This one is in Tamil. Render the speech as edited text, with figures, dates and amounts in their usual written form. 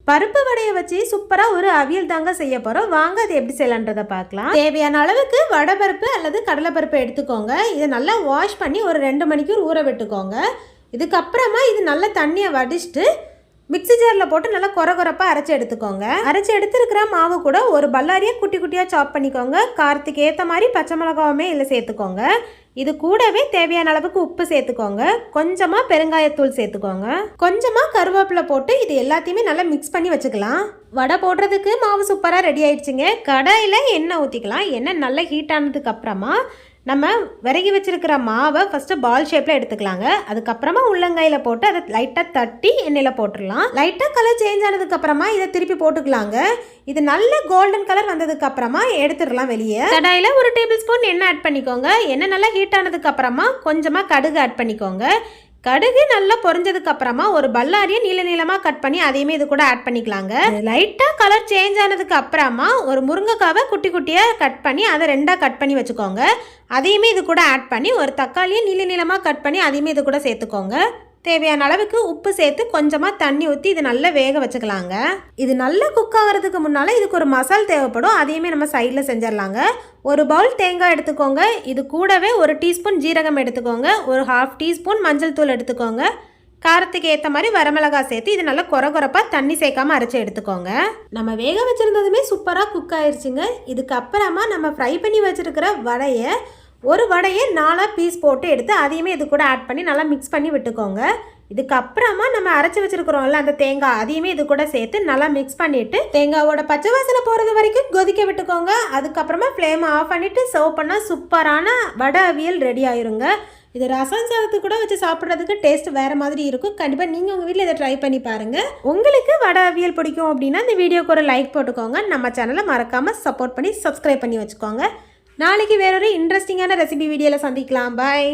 பருப்பு வடையை வச்சு சூப்பராக ஒரு அவியல் தாங்க செய்ய போகிறோம். வாங்க அது எப்படி செய்யலான்றதை பார்க்கலாம். தேவையான அளவுக்கு வடைப்பருப்பு அல்லது கடலைப்பருப்பு எடுத்துக்கோங்க. இதை நல்லா வாஷ் பண்ணி ஒரு 2 மணிக்கூர் ஊற விட்டுக்கோங்க. இதுக்கப்புறமா இது நல்லா தண்ணியை வடிச்சிட்டு மிக்ஸி ஜாரில் போட்டு நல்லா கொரப்பாக அரைச்சி எடுத்துக்கோங்க. அரைச்சி எடுத்துருக்கிற மாவு கூட ஒரு பல்லாரியை குட்டி குட்டியாக சாப் பண்ணிக்கோங்க. காரத்துக்கு ஏற்ற மாதிரி பச்சை மிளகாவுமே இதில் சேர்த்துக்கோங்க. இது கூடவே தேவையான அளவுக்கு உப்பு சேர்த்துக்கோங்க. கொஞ்சமாக பெருங்காயத்தூள் சேர்த்துக்கோங்க. கொஞ்சமாக கருவேப்பிலை போட்டு இது எல்லாத்தையுமே நல்லா மிக்ஸ் பண்ணி வச்சுக்கலாம். வடை போடுறதுக்கு மாவு சூப்பராக ரெடி ஆயிடுச்சுங்க. கடாயில் எண்ணெய் ஊற்றிக்கலாம். எண்ணெய் நல்லா ஹீட் ஆனதுக்கு அப்புறமா நம்ம விறகி வச்சுருக்கிற மாவை ஃபஸ்ட்டு பால் ஷேப்பில் எடுத்துக்கலாங்க. அதுக்கப்புறமா உள்ளங்கையில் போட்டு அதை லைட்டாக தட்டி எண்ணெயில் போட்டுடலாம். லைட்டாக கலர் சேஞ்ச் ஆனதுக்கப்புறமா இதை திருப்பி போட்டுக்கலாங்க. இது நல்ல கோல்டன் கலர் வந்ததுக்கப்புறமா எடுத்துடலாம் வெளியே. கடாயில் 1 டேபிள் ஸ்பூன் எண்ணெய் ஆட் பண்ணிக்கோங்க. எண்ணெய் நல்லா ஹீட் ஆனதுக்கப்புறமா கொஞ்சமாக கடுகு ஆட் பண்ணிக்கோங்க. கடுகு நல்லா பொரிஞ்சதுக்கு அப்புறமா ஒரு பல்லாரியை நீளமாக கட் பண்ணி அதையுமே இது கூட ஆட் பண்ணிக்கலாங்க. லைட்டாக கலர் சேஞ்ச் ஆனதுக்கு அப்புறமா ஒரு முருங்கைக்காவை குட்டி குட்டியாக கட் பண்ணி அதை 2ஆக கட் பண்ணி வச்சுக்கோங்க. அதையுமே இது கூட ஆட் பண்ணி ஒரு தக்காளியை நீளமாக கட் பண்ணி அதையுமே இது கூட சேர்த்துக்கோங்க. தேவையான அளவுக்கு உப்பு சேர்த்து கொஞ்சமாக தண்ணி ஊற்றி இது நல்லா வேக வச்சுக்கலாங்க. இது நல்லா குக் ஆகிறதுக்கு முன்னால் இதுக்கு ஒரு மசால் தேவைப்படும். அதையுமே நம்ம சைடில் செஞ்சிடலாங்க. ஒரு பவுல் தேங்காய் எடுத்துக்கோங்க. இது கூடவே 1 டீஸ்பூன் ஜீரகம் எடுத்துக்கோங்க. ஒரு 1/2 டீஸ்பூன் மஞ்சள் தூள் எடுத்துக்கோங்க. காரத்துக்கு ஏற்ற மாதிரி வரமிளகாய் சேர்த்து இது நல்லா கொரப்பாக தண்ணி சேர்க்காமல் அரைச்சி எடுத்துக்கோங்க. நம்ம வேக வச்சுருந்ததுமே சூப்பராக குக் ஆயிடுச்சுங்க. இதுக்கப்புறமா நம்ம ஃப்ரை பண்ணி வச்சுருக்கிற வடையை ஒரு வடையை 4 பீஸ் போட்டு எடுத்து அதையுமே இது கூட ஆட் பண்ணி நல்லா மிக்ஸ் பண்ணி விட்டுக்கோங்க. இதுக்கப்புறமா நம்ம அரைச்சி வச்சுருக்கிறோம்ல அந்த தேங்காய் அதையுமே இது கூட சேர்த்து நல்லா மிக்ஸ் பண்ணிவிட்டு தேங்காவோட பச்சை வாசனை போகிறது வரைக்கும் கொதிக்க விட்டுக்கோங்க. அதுக்கப்புறமா ஃப்ளேமை ஆஃப் பண்ணிவிட்டு சர்வ் பண்ணால் சூப்பரான வடை அவியல் ரெடி ஆயிருங்க. இது ரசம் சாதத்துக்கு கூட வச்சு சாப்பிட்றதுக்கு டேஸ்ட் வேறு மாதிரி இருக்கும். கண்டிப்பாக நீங்கள் உங்கள் வீட்டில் இதை ட்ரை பண்ணி பாருங்கள். உங்களுக்கு வடை அவியல் பிடிக்கும் அப்படின்னா இந்த வீடியோக்கு ஒரு லைக் போட்டுக்கோங்க. நம்ம சேனலை மறக்காமல் சப்போர்ட் பண்ணி சப்ஸ்கிரைப் பண்ணி வச்சுக்கோங்க. நாளைக்கு வேறொரு இன்ட்ரெஸ்டிங்கான ரெசிபி வீடியோவில் சந்திக்கலாம். பாய்.